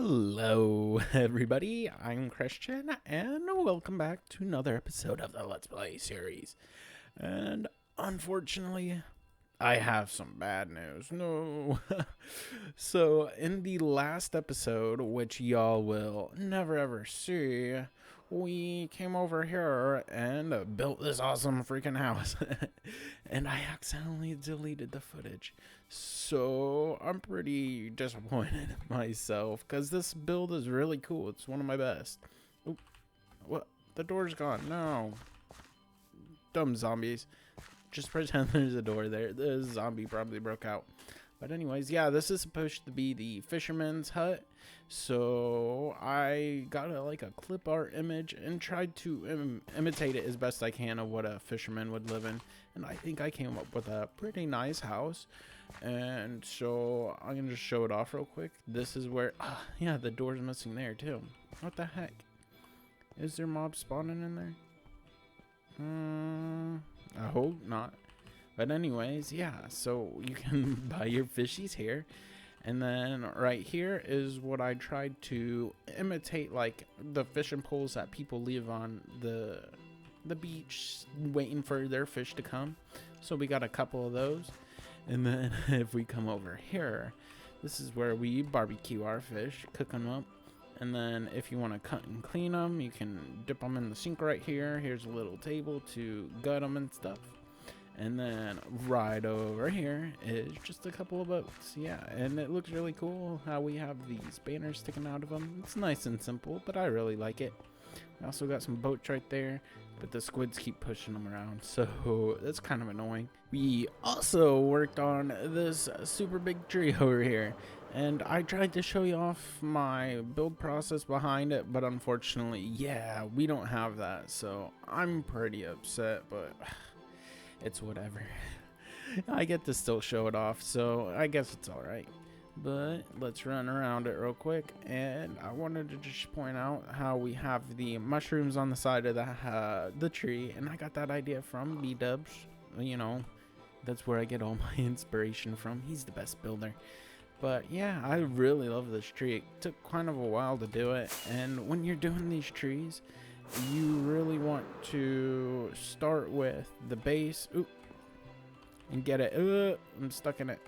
Hello, everybody. I'm Christian, and welcome back to another episode of the Let's Play series. And unfortunately, I have some bad news. No. So, in the last episode, which y'all will never ever see, we came over here and built this awesome freaking house. And I accidentally deleted the footage. So, I'm pretty disappointed in myself because this build is really cool. It's one of my best. Oop. What? The door's gone. No. Dumb zombies. Just pretend there's a door there. The zombie probably broke out. But anyways, yeah, this is supposed to be the fisherman's hut. So I got a clip art image and tried to imitate it as best I can of what a fisherman would live in. And I think I came up with a pretty nice house. And so I'm going to just show it off real quick. This is where, yeah, the door's missing there too. What the heck? Is there mobs spawning in there? I hope not. But anyways, yeah, so you can buy your fishies here. And then right here is what I tried to imitate, like the fishing poles that people leave on the beach waiting for their fish to come. So we got a couple of those. And then if we come over here, this is where we barbecue our fish, cook them up. And then if you want to cut and clean them, you can dip them in the sink right here. Here's a little table to gut them and stuff. And then right over here is just a couple of boats. Yeah, and it looks really cool how we have these banners sticking out of them. It's nice and simple, but I really like it. We also got some boats right there, but the squids keep pushing them around, so that's kind of annoying. We also worked on this super big tree over here, and I tried to show you off my build process behind it, but unfortunately, yeah, we don't have that, so I'm pretty upset, but it's whatever. I get to still show it off, so I guess it's alright. But let's run around it real quick. And I wanted to just point out how we have the mushrooms on the side of the tree. And I got that idea from B-Dubs. You know, that's where I get all my inspiration from. He's the best builder. But yeah, I really love this tree. It took kind of a while to do it. And when you're doing these trees, you really want to start with the base. Oop, and get it. I'm stuck in it.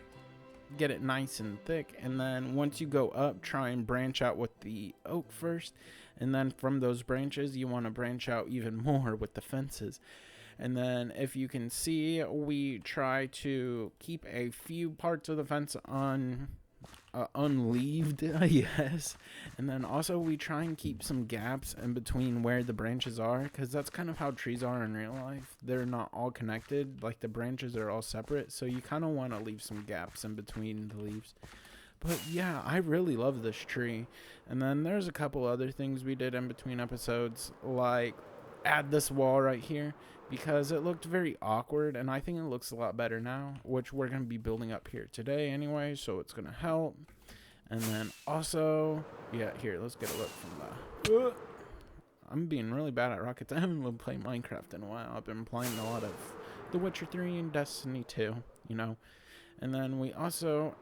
Get it nice and thick, and then once you go up, try and branch out with the oak first, and then from those branches you want to branch out even more with the fences. And then if you can see, we try to keep a few parts of the fence unleaved, yes. And then also we try and keep some gaps in between where the branches are, because that's kind of how trees are in real life. They're not all connected, like the branches are all separate, so you kind of want to leave some gaps in between the leaves. But yeah, I really love this tree. And then there's a couple other things we did in between episodes, like add this wall right here, because it looked very awkward, and I think it looks a lot better now, which we're going to be building up here today anyway, so it's going to help. And then also, yeah, here, let's get a look from the... I'm being really bad at rockets. I haven't been playing Minecraft in a while. I've been playing a lot of The Witcher 3 and Destiny 2, you know. And then we also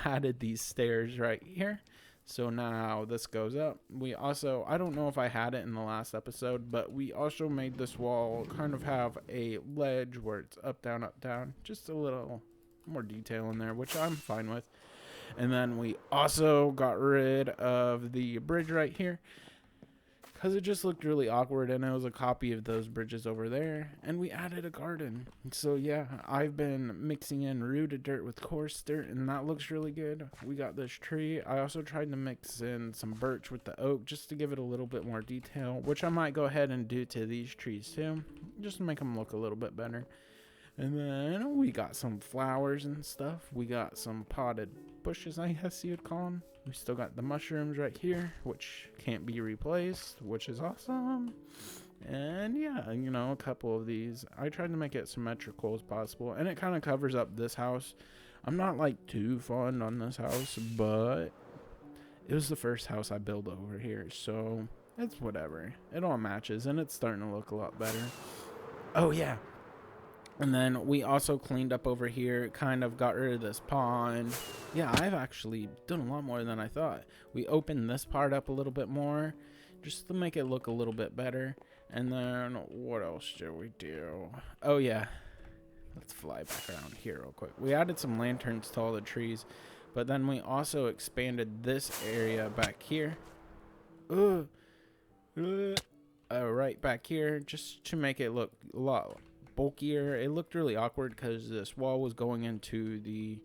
added these stairs right here. So now this goes up. We also, I don't know if I had it in the last episode, but we also made this wall kind of have a ledge where it's up, down. Just a little more detail in there, which I'm fine with. And then we also got rid of the bridge right here, because it just looked really awkward, and it was a copy of those bridges over there. And we added a garden. So yeah, I've been mixing in rooted dirt with coarse dirt, and that looks really good. We got this tree. I also tried to mix in some birch with the oak just to give it a little bit more detail, which I might go ahead and do to these trees too, just to make them look a little bit better. And then we got some flowers and stuff. We got some potted bushes, I guess you would call them. We still got the mushrooms right here, which can't be replaced, which is awesome. And yeah, you know, a couple of these. I tried to make it symmetrical as possible, and it kind of covers up this house. I'm not like too fond on this house, but it was the first house I built over here, so it's whatever. It all matches, and it's starting to look a lot better. Oh yeah, And then we also cleaned up over here, kind of got rid of this pond. Yeah, I've actually done a lot more than I thought. We opened this part up a little bit more just to make it look a little bit better. And then what else did we do? Oh yeah, let's fly back around here real quick. We added some lanterns to all the trees, but then we also expanded this area back here. Right back here, just to make it look a lot bulkier. It looked really awkward because this wall was going into the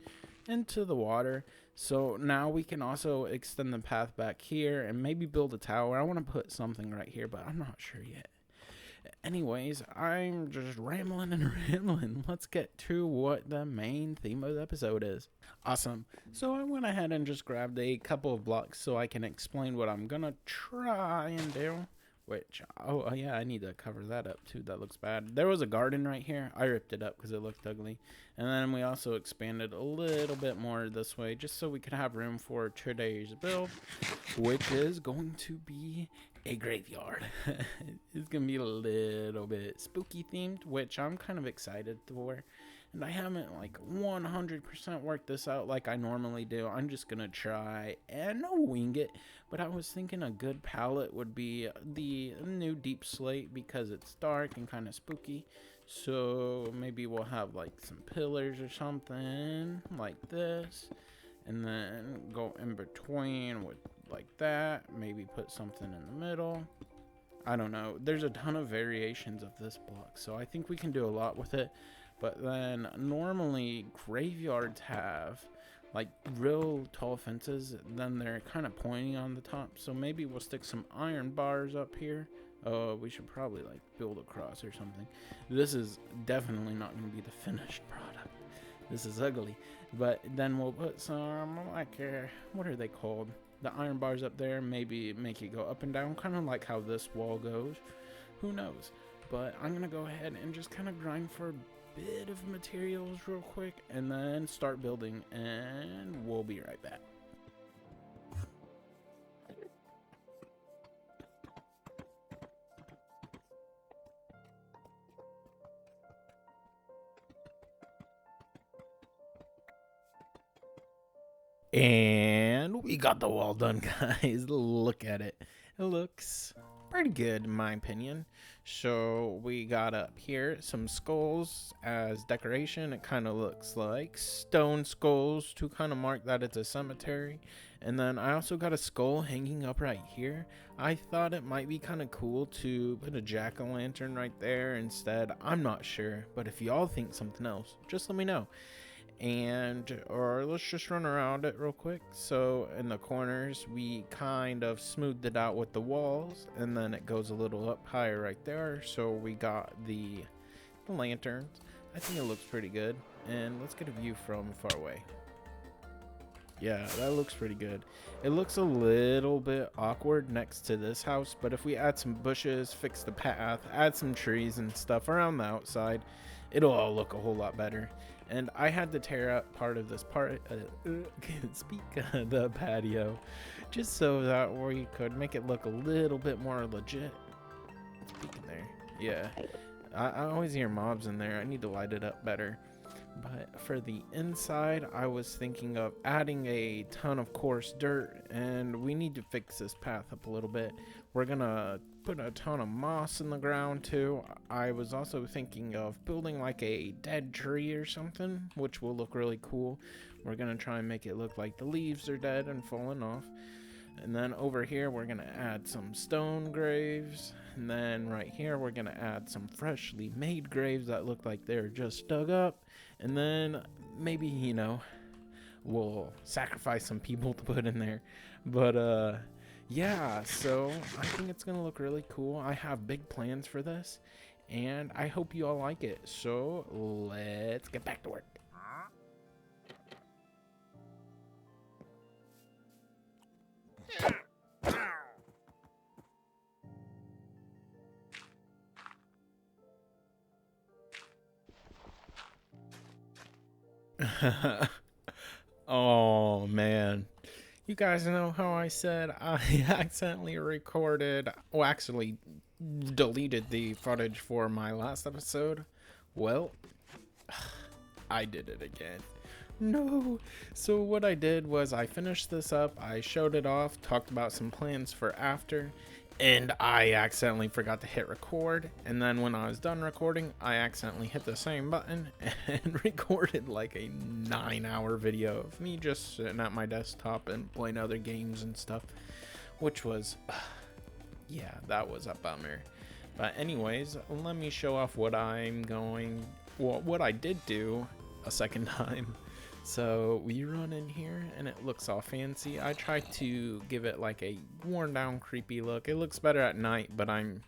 water. So now we can also extend the path back here and maybe build a tower. I want to put something right here, but I'm not sure yet. Anyways, I'm just rambling and rambling. Let's get to what the main theme of the episode is. Awesome. So I went ahead and just grabbed a couple of blocks so I can explain what I'm gonna try and do. Which, oh yeah, I need to cover that up too. That looks bad. There was a garden right here. I ripped it up because it looked ugly. And then we also expanded a little bit more this way just so we could have room for today's build, which is going to be a graveyard. It's going to be a little bit spooky themed, which I'm kind of excited for. And I haven't like 100% worked this out like I normally do. I'm just going to try and wing it. But I was thinking a good palette would be the new deep slate because it's dark and kind of spooky. So maybe we'll have like some pillars or something like this. And then go in between with like that. Maybe put something in the middle. I don't know. There's a ton of variations of this block. So I think we can do a lot with it. But then normally graveyards have like real tall fences, then they're kind of pointy on the top. So maybe we'll stick some iron bars up here. Oh, we should probably like build a cross or something. This is definitely not going to be the finished product. This is ugly. But then we'll put some like, what are they called? The iron bars up there, maybe make it go up and down, kind of like how this wall goes. Who knows? But I'm going to go ahead and just kind of grind for a bit of materials real quick and then start building, and we'll be right back. And we got the wall done, guys. Look at it. It looks pretty good in my opinion. So we got up here some skulls as decoration. It kind of looks like stone skulls to kind of mark that it's a cemetery. And then I also got a skull hanging up right here. I thought it might be kind of cool to put a jack-o'-lantern right there instead. I'm not sure, but if y'all think something else, just let me know. Or let's just run around it real quick. So in the corners we kind of smoothed it out with the walls, and then it goes a little up higher right there. So we got the lanterns. I think it looks pretty good, and let's get a view from far away. Yeah, that looks pretty good. It looks a little bit awkward next to this house, but if we add some bushes, fix the path, add some trees and stuff around the outside, it'll all look a whole lot better. And I had to tear up part of this the patio, just so that we could make it look a little bit more legit. Speaking there, yeah. I always hear mobs in there. I need to light it up better. But for the inside, I was thinking of adding a ton of coarse dirt, and we need to fix this path up a little bit. We're gonna put a ton of moss in the ground too. I was also thinking of building like a dead tree or something, which will look really cool. We're gonna try and make it look like the leaves are dead and falling off. And then over here we're gonna add some stone graves, and then right here we're gonna add some freshly made graves that look like they're just dug up. And then maybe, you know, we'll sacrifice some people to put in there. But yeah, so I think it's gonna look really cool. I have big plans for this, and I hope you all like it. So let's get back to work. Oh man, you guys know how I said I accidentally recorded, well actually deleted the footage for my last episode? Well, I did it again. No. So what I did was I finished this up, I showed it off, talked about some plans for after, and I accidentally forgot to hit record. And then when I was done recording, I accidentally hit the same button and recorded like a 9-hour video of me just sitting at my desktop and playing other games and stuff, which was, yeah, that was a bummer. But anyways, let me show off what what I did do a second time. So we run in here and it looks all fancy. I tried to give it like a worn down, creepy look. It looks better at night, but I'm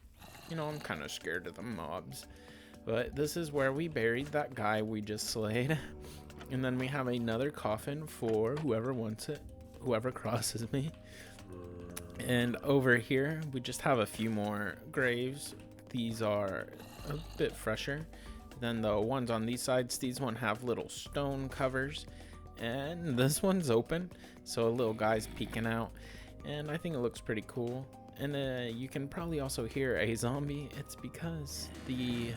kind of scared of the mobs. But this is where we buried that guy we just slayed. And then we have another coffin for whoever wants it, whoever crosses me. And over here, we just have a few more graves. These are a bit fresher than the ones on these sides. These one have little stone covers, and this one's open, so a little guy's peeking out, and I think it looks pretty cool. And you can probably also hear a zombie. It's because the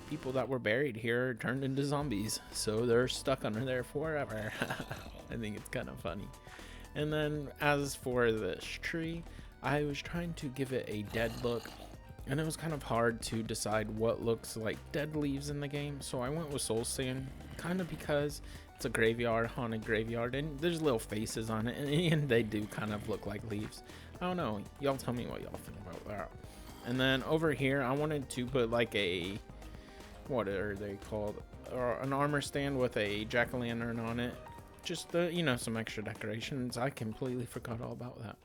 people that were buried here turned into zombies, so they're stuck under there forever. I think it's kind of funny. And then as for this tree, I was trying to give it a dead look, and it was kind of hard to decide what looks like dead leaves in the game, so I went with soul sand, kind of because it's a graveyard, haunted graveyard, and there's little faces on it, and they do kind of look like leaves. I don't know, y'all tell me what y'all think about that. And then over here, I wanted to put like a, what are they called, or an armor stand with a jack-o'-lantern on it. Just some extra decorations. I completely forgot all about that.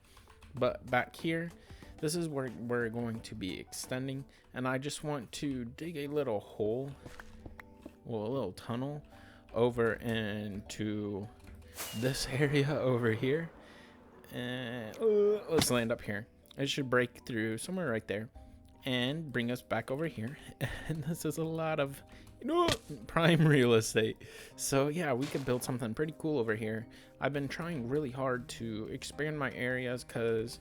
But back here, this is where we're going to be extending, and I just want to dig a little hole, well, a little tunnel over into this area over here, and let's land up here. It should break through somewhere right there and bring us back over here. And this is a lot of prime real estate, so yeah, we could build something pretty cool over here. I've been trying really hard to expand my areas because,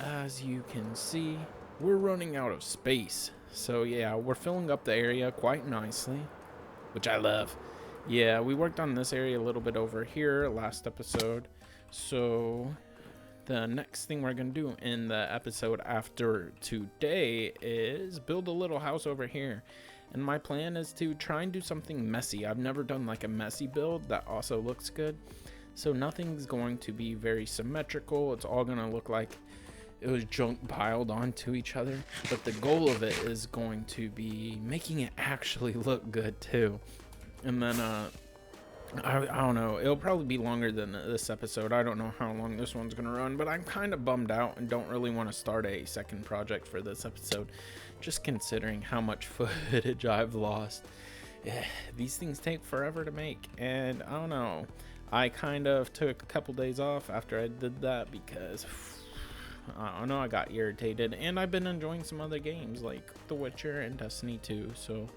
as you can see, we're running out of space. So yeah, we're filling up the area quite nicely, which I love. Yeah, we worked on this area a little bit over here last episode, so the next thing we're gonna do in the episode after today is build a little house over here. And my plan is to try and do something messy. I've never done like a messy build that also looks good. So nothing's going to be very symmetrical. It's all gonna look like it was junk piled onto each other. But the goal of it is going to be making it actually look good too. And then I don't know, it'll probably be longer than this episode. I don't know how long this one's gonna run, but I'm kind of bummed out and don't really want to start a second project for this episode, just considering how much footage I've lost. These things take forever to make, and I don't know, I kind of took a couple days off after I did that because I don't know, I got irritated, and I've been enjoying some other games like The Witcher and Destiny 2, so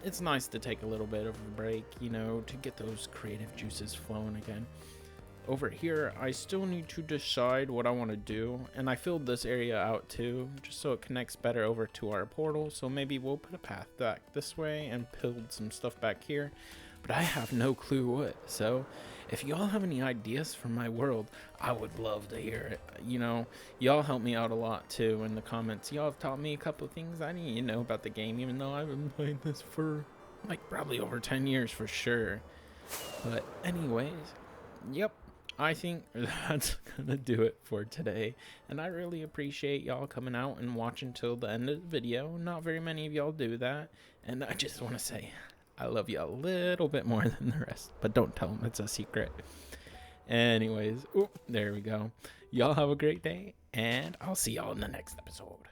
it's nice to take a little bit of a break, to get those creative juices flowing again. Over here, I still need to decide what I want to do, and I filled this area out too, just so it connects better over to our portal, so maybe we'll put a path back this way and build some stuff back here, but I have no clue what. So if y'all have any ideas for my world, I would love to hear it. Y'all help me out a lot too in the comments. Y'all have taught me a couple of things I need to know about the game, even though I've been playing this for like probably over 10 years for sure. But anyways, yep, I think that's gonna do it for today, and I really appreciate y'all coming out and watching till the end of the video. Not very many of y'all do that, and I just want to say I love you a little bit more than the rest, but don't tell them, it's a secret. Anyways, there we go. Y'all have a great day, and I'll see y'all in the next episode.